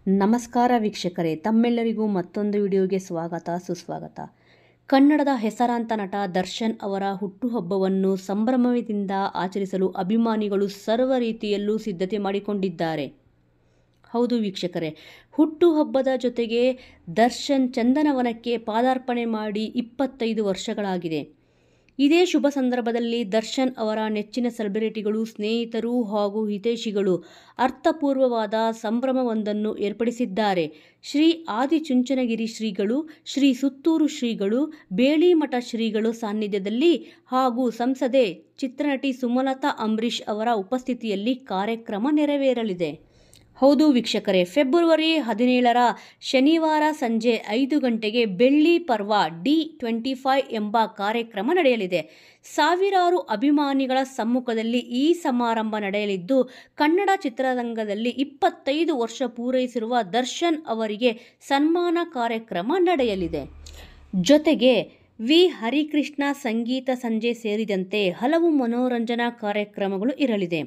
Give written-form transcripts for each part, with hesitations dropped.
ನಮಸ್ಕಾರ ವೀಕ್ಷಕರೇ, ತಮ್ಮೆಲ್ಲರಿಗೂ ಮತ್ತೊಂದು ವಿಡಿಯೋಗೆ ಸ್ವಾಗತ ಸುಸ್ವಾಗತ. ಕನ್ನಡದ ಹೆಸರಾಂತ ನಟ ದರ್ಶನ್ ಅವರ ಹುಟ್ಟುಹಬ್ಬವನ್ನು ಸಂಭ್ರಮದಿಂದ ಆಚರಿಸಲು ಅಭಿಮಾನಿಗಳು ಸರ್ವ ರೀತಿಯಲ್ಲೂ ಸಿದ್ಧತೆ ಮಾಡಿಕೊಂಡಿದ್ದಾರೆ. ಹೌದು ವೀಕ್ಷಕರೇ, ಹುಟ್ಟುಹಬ್ಬದ ಜೊತೆಗೆ ದರ್ಶನ್ ಚಂದನವನಕ್ಕೆ ಪಾದಾರ್ಪಣೆ ಮಾಡಿ 25 ವರ್ಷಗಳಾಗಿದೆ. ಇದೇ ಶುಭ ಸಂದರ್ಭದಲ್ಲಿ ದರ್ಶನ್ ಅವರ ನೆಚ್ಚಿನ ಸೆಲೆಬ್ರಿಟಿಗಳು, ಸ್ನೇಹಿತರು ಹಾಗೂ ಹಿತೈಷಿಗಳು ಅರ್ಥಪೂರ್ವವಾದ ಸಂಭ್ರಮವೊಂದನ್ನು ಏರ್ಪಡಿಸಿದ್ದಾರೆ. ಶ್ರೀ ಆದಿಚುಂಚನಗಿರಿ ಶ್ರೀಗಳು, ಶ್ರೀ ಸುತ್ತೂರು ಶ್ರೀಗಳು, ಬೇಳಿಮಠ ಶ್ರೀಗಳು ಸಾನ್ನಿಧ್ಯದಲ್ಲಿ ಹಾಗೂ ಸಂಸದೆ ಚಿತ್ರನಟಿ ಸುಮಲತಾ ಅಂಬರೀಶ್ ಅವರ ಉಪಸ್ಥಿತಿಯಲ್ಲಿ ಕಾರ್ಯಕ್ರಮ ನೆರವೇರಲಿದೆ. ಹೌದು ವೀಕ್ಷಕರೇ, ಫೆಬ್ರವರಿ 17ರ ಶನಿವಾರ ಸಂಜೆ 5 ಗಂಟೆಗೆ ಬೆಳ್ಳಿ ಪರ್ವ D25 ಎಂಬ ಕಾರ್ಯಕ್ರಮ ನಡೆಯಲಿದೆ. ಸಾವಿರಾರು ಅಭಿಮಾನಿಗಳ ಸಮ್ಮುಖದಲ್ಲಿ ಈ ಸಮಾರಂಭ ನಡೆಯಲಿದ್ದು, ಕನ್ನಡ ಚಿತ್ರರಂಗದಲ್ಲಿ 25 ವರ್ಷ ಪೂರೈಸಿರುವ ದರ್ಶನ್ ಅವರಿಗೆ ಸನ್ಮಾನ ಕಾರ್ಯಕ್ರಮ ನಡೆಯಲಿದೆ. ಜೊತೆಗೆ ವಿ ಹರಿಕೃಷ್ಣ ಸಂಗೀತ ಸಂಜೆ ಸೇರಿದಂತೆ ಹಲವು ಮನೋರಂಜನಾ ಕಾರ್ಯಕ್ರಮಗಳು ಇರಲಿದೆ.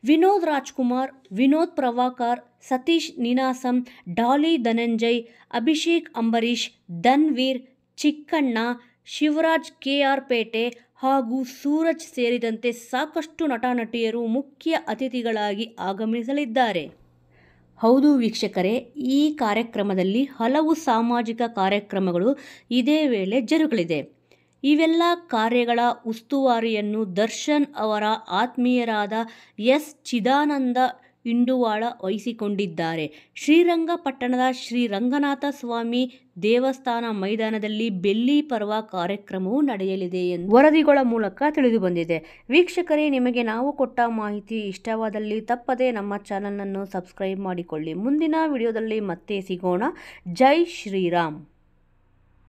ವಿನೋದ್ ರಾಜ್ಕುಮಾರ್, ವಿನೋದ್ ಪ್ರಭಾಕರ್, ಸತೀಶ್ ನೀನಾಸಂ, ಡಾಲಿ ಧನಂಜಯ್, ಅಭಿಷೇಕ್ ಅಂಬರೀಶ್, ಧನ್ವೀರ್, ಚಿಕ್ಕಣ್ಣ, ಶಿವರಾಜ್ KR ಪೇಟೆ ಹಾಗೂ ಸೂರಜ್ ಸೇರಿದಂತೆ ಸಾಕಷ್ಟು ನಟ-ನಟಿಯರು ಮುಖ್ಯ ಅತಿಥಿಗಳಾಗಿ ಆಗಮಿಸಲಿದ್ದಾರೆ. ಹೌದು ವೀಕ್ಷಕರೇ, ಈ ಕಾರ್ಯಕ್ರಮದಲ್ಲಿ ಹಲವು ಸಾಮಾಜಿಕ ಕಾರ್ಯಕ್ರಮಗಳು ಇದೇ ವೇಳೆ ಜರುಗಲಿದೆ. ಇವೆಲ್ಲ ಕಾರ್ಯಗಳ ಉಸ್ತುವಾರಿಯನ್ನು ದರ್ಶನ್ ಅವರ ಆತ್ಮೀಯರಾದ S. ಚಿದಾನಂದ ಇಂಡುವಾಳ ವಹಿಸಿಕೊಂಡಿದ್ದಾರೆ. ಶ್ರೀರಂಗಪಟ್ಟಣದ ಶ್ರೀ ರಂಗನಾಥ ಸ್ವಾಮಿ ದೇವಸ್ಥಾನ ಮೈದಾನದಲ್ಲಿ ಬೆಳ್ಳಿ ಪರ್ವ ಕಾರ್ಯಕ್ರಮವು ನಡೆಯಲಿದೆ ಎಂದು ವರದಿಗಳ ಮೂಲಕ ತಿಳಿದುಬಂದಿದೆ. ವೀಕ್ಷಕರೇ, ನಿಮಗೆ ನಾವು ಕೊಟ್ಟ ಮಾಹಿತಿ ಇಷ್ಟವಾದಲ್ಲಿ ತಪ್ಪದೇ ನಮ್ಮ ಚಾನಲನ್ನು ಸಬ್ಸ್ಕ್ರೈಬ್ ಮಾಡಿಕೊಳ್ಳಿ. ಮುಂದಿನ ವಿಡಿಯೋದಲ್ಲಿ ಮತ್ತೆ ಸಿಗೋಣ. ಜೈ ಶ್ರೀರಾಮ್.